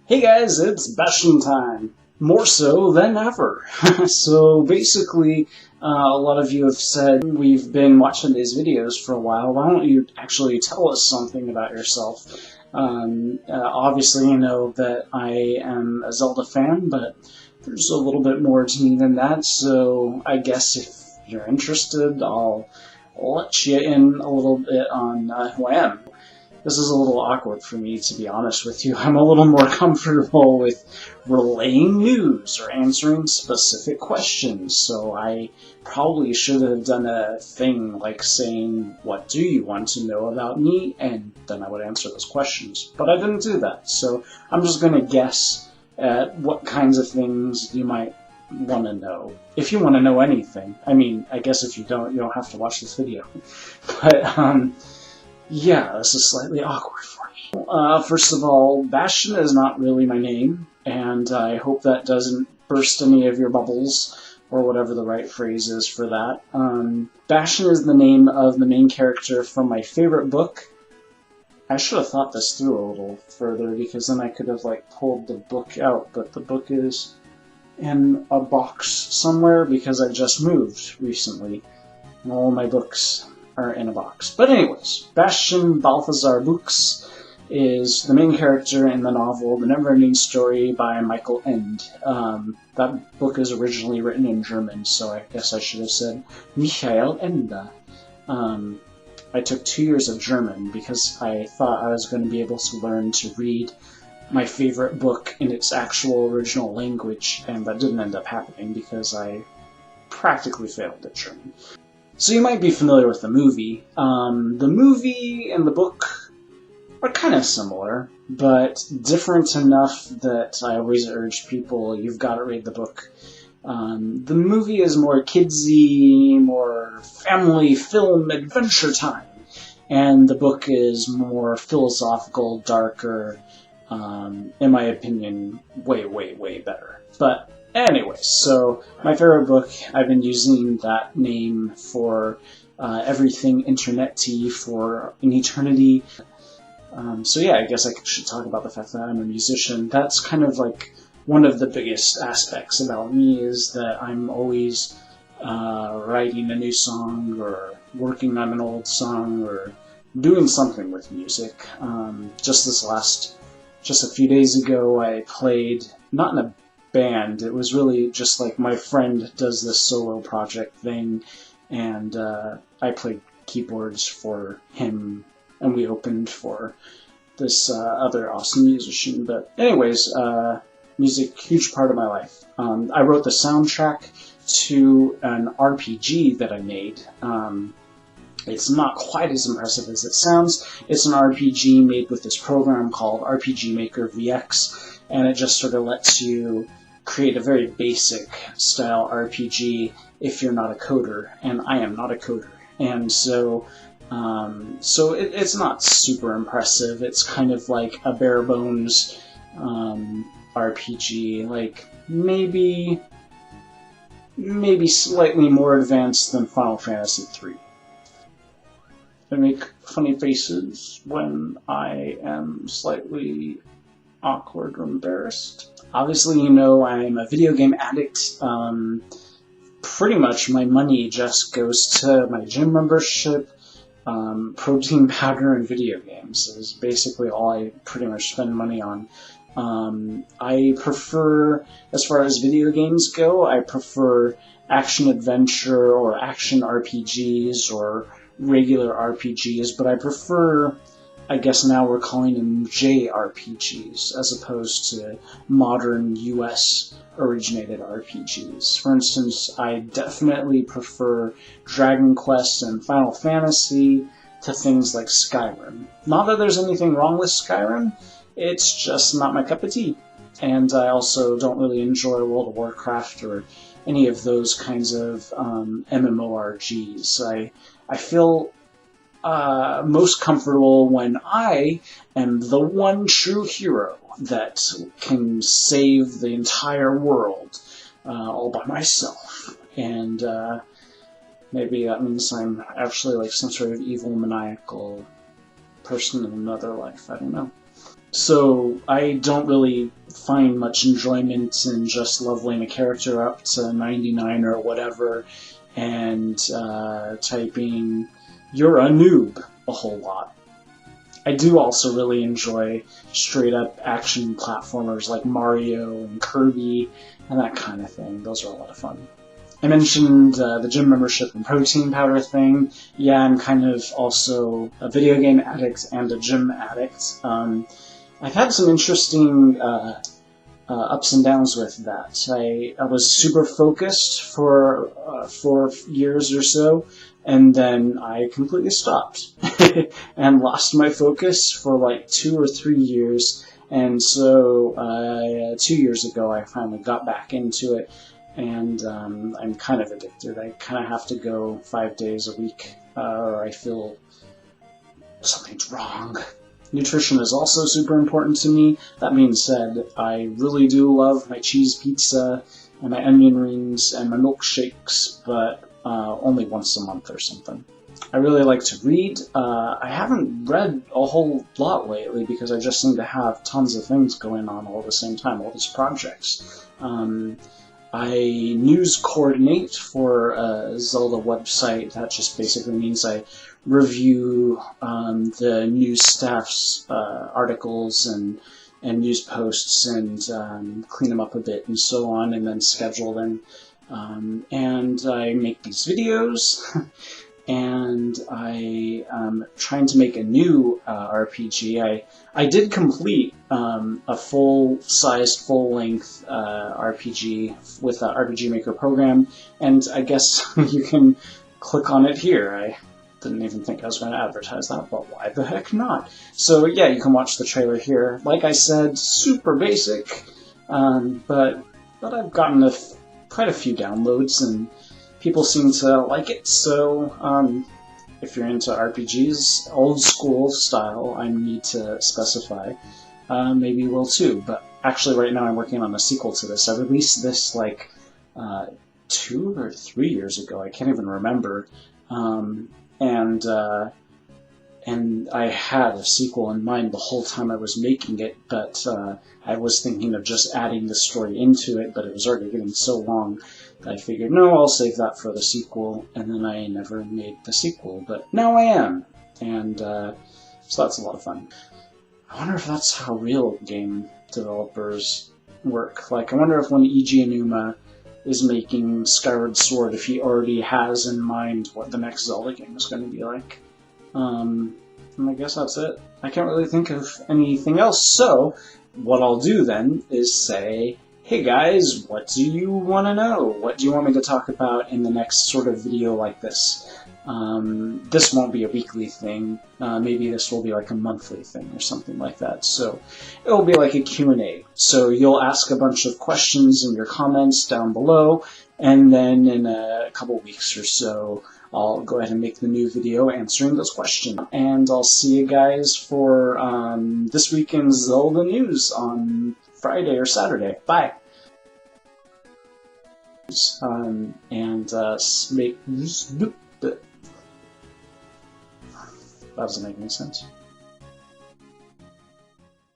Hey guys, it's BastianTime. More so than ever. So basically, a lot of you have said we've been watching these videos for a while. Why don't you actually tell us something about yourself? Obviously, you know that I am a Zelda fan, but there's a little bit more to me than that. So I guess if you're interested, I'll let you in a little bit on who I am. This is a little awkward for me, to be honest with you. I'm a little more comfortable with relaying news or answering specific questions, so I probably should have done a thing like saying, what do you want to know about me? And then I would answer those questions. But I didn't do that, so I'm just going to guess at what kinds of things you might want to know. If you want to know anything. I mean, I guess if you don't have to watch this video. But, yeah, this is slightly awkward for me. First of all, Bastian is not really my name, and I hope that doesn't burst any of your bubbles, or whatever the right phrase is for that. Bastian is the name of the main character from my favorite book. I should have thought this through a little further, because then I could have, pulled the book out, but the book is in a box somewhere, because I just moved recently, and all my books are in a box. But anyways, Bastian Balthazar Books is the main character in the novel The Never-Ending Story by Michael Ende. That book is originally written in German, so I guess I should have said Michael Ende. I took 2 years of German because I thought I was going to be able to learn to read my favorite book in its actual original language, and that didn't end up happening because I practically failed at German. So you might be familiar with the movie. The movie and the book are kind of similar, but different enough that I always urge people, you've got to read the book. The movie is more kidsy, more family film adventure time, and the book is more philosophical, darker, in my opinion, way, way, way better. But anyways, so my favorite book, I've been using that name for everything internet-y for an eternity. So yeah, I guess I should talk about the fact that I'm a musician. That's kind of one of the biggest aspects about me, is that I'm always writing a new song or working on an old song or doing something with music. Just a few days ago, I played, not in a band, it was really just my friend does this solo project thing, and I played keyboards for him, and we opened for this other awesome musician. But anyways, music, huge part of my life. I wrote the soundtrack to an RPG that I made. It's not quite as impressive as it sounds. It's an RPG made with this program called RPG Maker VX, and it just sort of lets you create a very basic style RPG if you're not a coder, and I am not a coder. And so it's not super impressive. It's kind of like a bare bones RPG, maybe slightly more advanced than Final Fantasy III. I make funny faces when I am slightly awkward or embarrassed. Obviously, you know I'm a video game addict. Pretty much my money just goes to my gym membership, protein powder, and video games. Is basically all I pretty much spend money on. I prefer, as far as video games go, I prefer action-adventure or action RPGs or regular RPGs, but I prefer, I guess now we're calling them JRPGs, as opposed to modern US-originated RPGs. For instance, I definitely prefer Dragon Quest and Final Fantasy to things like Skyrim. Not that there's anything wrong with Skyrim, it's just not my cup of tea. And I also don't really enjoy World of Warcraft or any of those kinds of MMORGs. I feel most comfortable when I am the one true hero that can save the entire world all by myself. And maybe that means I'm actually some sort of evil, maniacal person in another life. I don't know. So I don't really find much enjoyment in just leveling a character up to 99 or whatever and typing, "You're a noob," a whole lot. I do also really enjoy straight-up action platformers like Mario and Kirby and that kind of thing. Those are a lot of fun. I mentioned the gym membership and protein powder thing. Yeah, I'm kind of also a video game addict and a gym addict. I've had some interesting ups and downs with that. I was super focused for 4 years or so, and then I completely stopped and lost my focus for like 2 or 3 years. And so 2 years ago, I finally got back into it, and I'm kind of addicted. I kind of have to go 5 days a week, or I feel something's wrong. Nutrition is also super important to me. That being said, I really do love my cheese pizza and my onion rings and my milkshakes, but only once a month or something. I really like to read. I haven't read a whole lot lately because I just seem to have tons of things going on all at the same time, all these projects. I news coordinate for a Zelda website. That just basically means I review the news staff's articles and news posts and clean them up a bit and so on, and then schedule them. And I make these videos, and I am trying to make a new RPG. I did complete a full-sized, full-length RPG with the RPG Maker program, and I guess you can click on it here. I didn't even think I was going to advertise that, but why the heck not? So yeah, you can watch the trailer here. Like I said, super basic, but I've gotten quite a few downloads, and people seem to like it, so if you're into RPGs, old school style, I need to specify, maybe you will too. But actually right now I'm working on a sequel to this. I released this like 2 or 3 years ago, I can't even remember, and I had a sequel in mind the whole time I was making it, but I was thinking of just adding the story into it, but it was already getting so long that I figured, no, I'll save that for the sequel, and then I never made the sequel, but now I am, and so that's a lot of fun. I wonder if that's how real game developers work. Like, I wonder if when Eiji Aonuma is making Skyward Sword, if he already has in mind what the next Zelda game is going to be like. And I guess that's it. I can't really think of anything else, so what I'll do then is say, hey guys, what do you want to know? What do you want me to talk about in the next sort of video like this? This won't be a weekly thing. Maybe this will be like a monthly thing or something like that. So it'll be like a Q&A. So you'll ask a bunch of questions in your comments down below, and then in a couple weeks or so, I'll go ahead and make the new video answering those questions. And I'll see you guys for this weekend's Zelda news on Friday or Saturday. Bye! That doesn't make any sense.